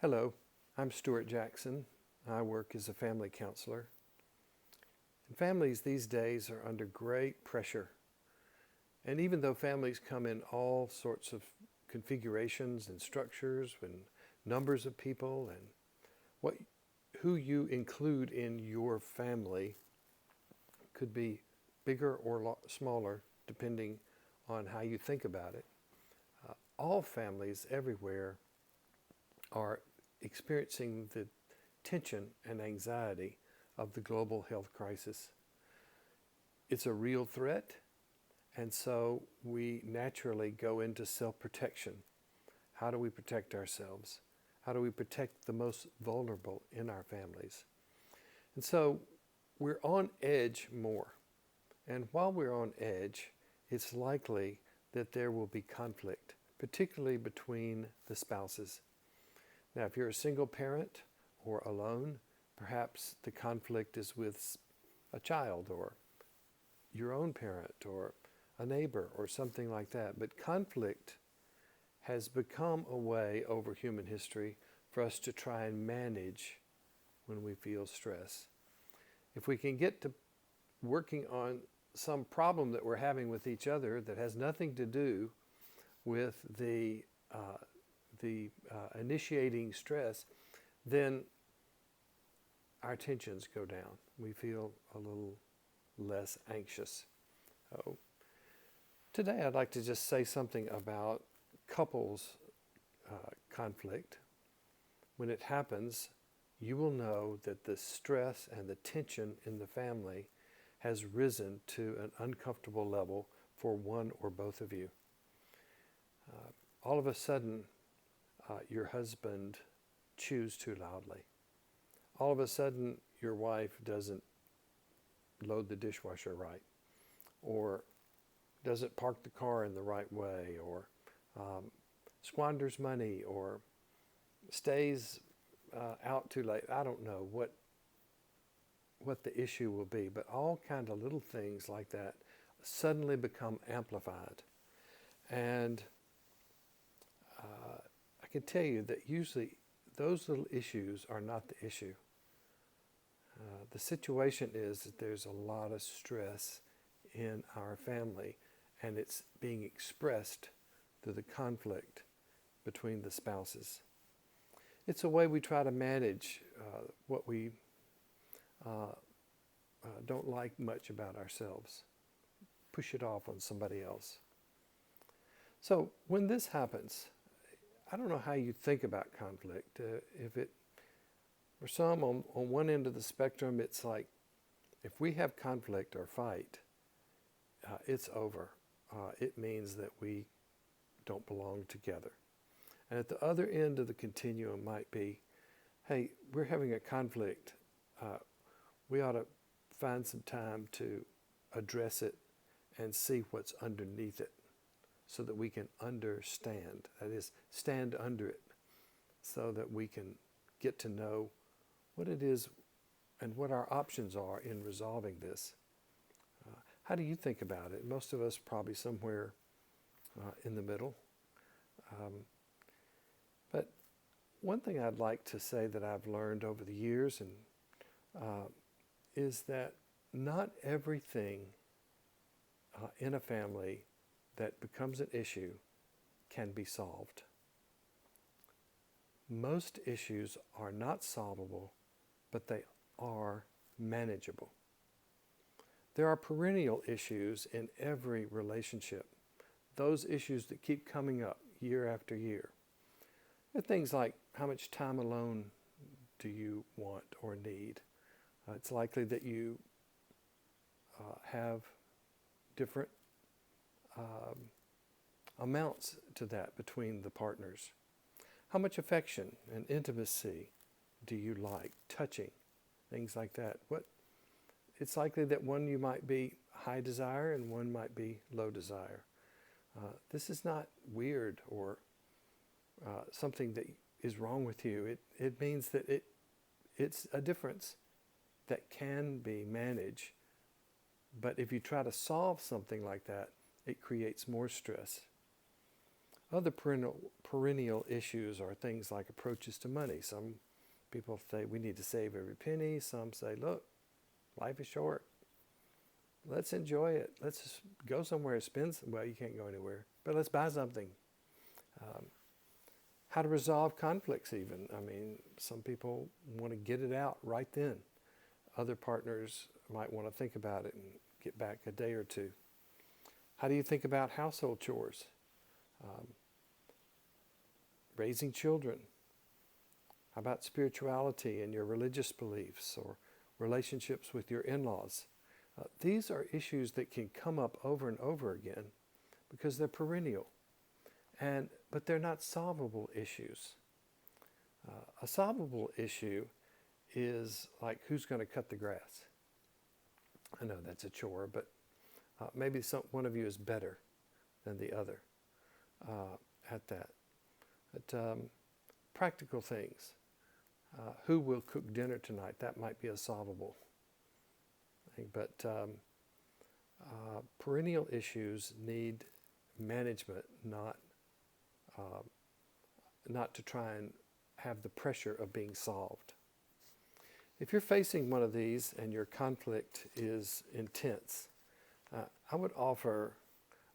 Hello, I'm Stewart Jackson. I work as a family counselor. And families these days are under great pressure. And even though families come in all sorts of configurations and structures and numbers of people and what who you include in your family could be bigger or smaller depending on how you think about it. All families everywhere are experiencing the tension and anxiety of the global health crisis. It's a real threat, and so we naturally go into self-protection. How do we protect ourselves? How do we protect the most vulnerable in our families? And so we're on edge more. And while we're on edge, it's likely that there will be conflict, particularly between the spouses. Now, if you're a single parent or alone, perhaps the conflict is with a child or your own parent or a neighbor or something like that. But conflict has become a way over human history for us to try and manage when we feel stress. If we can get to working on some problem that we're having with each other that has nothing to do with the initiating stress, then our tensions go down. We feel a little less anxious. Oh. Today I'd like to just say something about couples conflict. When it happens, you will know that the stress and the tension in the family has risen to an uncomfortable level for one or both of you. All of a sudden, your husband chews too loudly. All of a sudden, your wife doesn't load the dishwasher right, or doesn't park the car in the right way, or squanders money, or stays out too late. I don't know what the issue will be, but all kind of little things like that suddenly become amplified. And I can tell you that usually those little issues are not the issue. The situation is that there's a lot of stress in our family, and it's being expressed through the conflict between the spouses. It's a way we try to manage what we don't like much about ourselves, push it off on somebody else. So when this happens, I don't know how you think about conflict. If it, for some on one end of the spectrum, it's like if we have conflict or fight, it's over. It means that we don't belong together. And at the other end of the continuum might be, hey, we're having a conflict. We ought to find some time to address it and see what's underneath it so that we can understand, that is, stand under it, so that we can get to know what it is and what our options are in resolving this. How do you think about it? Most of us probably somewhere in the middle. But one thing I'd like to say that I've learned over the years is that not everything in a family that becomes an issue can be solved. Most issues are not solvable, but they are manageable. There are perennial issues in every relationship, those issues that keep coming up year after year. There are things like how much time alone do you want or need? It's likely that you have different amounts to that between the partners. How much affection and intimacy do you like? Touching, things like that. It's likely that one you might be high desire and one might be low desire. This is not weird or something that is wrong with you. It means that it's a difference that can be managed. But if you try to solve something like that, it creates more stress. Other perennial issues are things like approaches to money. Some people say we need to save every penny. Some say, look, life is short. Let's enjoy it. Let's just go somewhere, well, you can't go anywhere, but let's buy something. How to resolve conflicts even. I mean, some people want to get it out right then. Other partners might want to think about it and get back a day or two. How do you think about household chores? Raising children. How about spirituality and your religious beliefs or relationships with your in-laws? These are issues that can come up over and over again because they're perennial, but they're not solvable issues. A solvable issue is like who's going to cut the grass. I know that's a chore, but maybe one of you is better than the other at that. But practical things. Who will cook dinner tonight? That might be a solvable thing. But perennial issues need management, not to try and have the pressure of being solved. If you're facing one of these and your conflict is intense, I would offer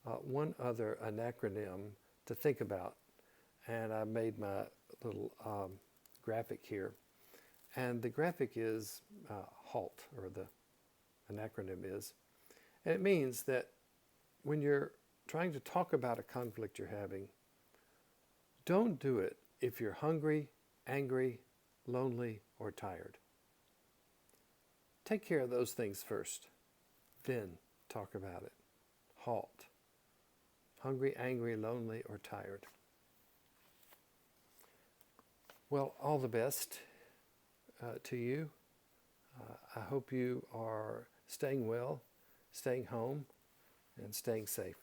one other acronym to think about. And I made my little graphic here. And the graphic is H.A.L.T, or an acronym is. And it means that when you're trying to talk about a conflict you're having, don't do it if you're hungry, angry, lonely, or tired. Take care of those things first, then talk about it. H.A.L.T. Hungry, angry, lonely, or tired. Well, all the best to you. I hope you are staying well, staying home, and staying safe.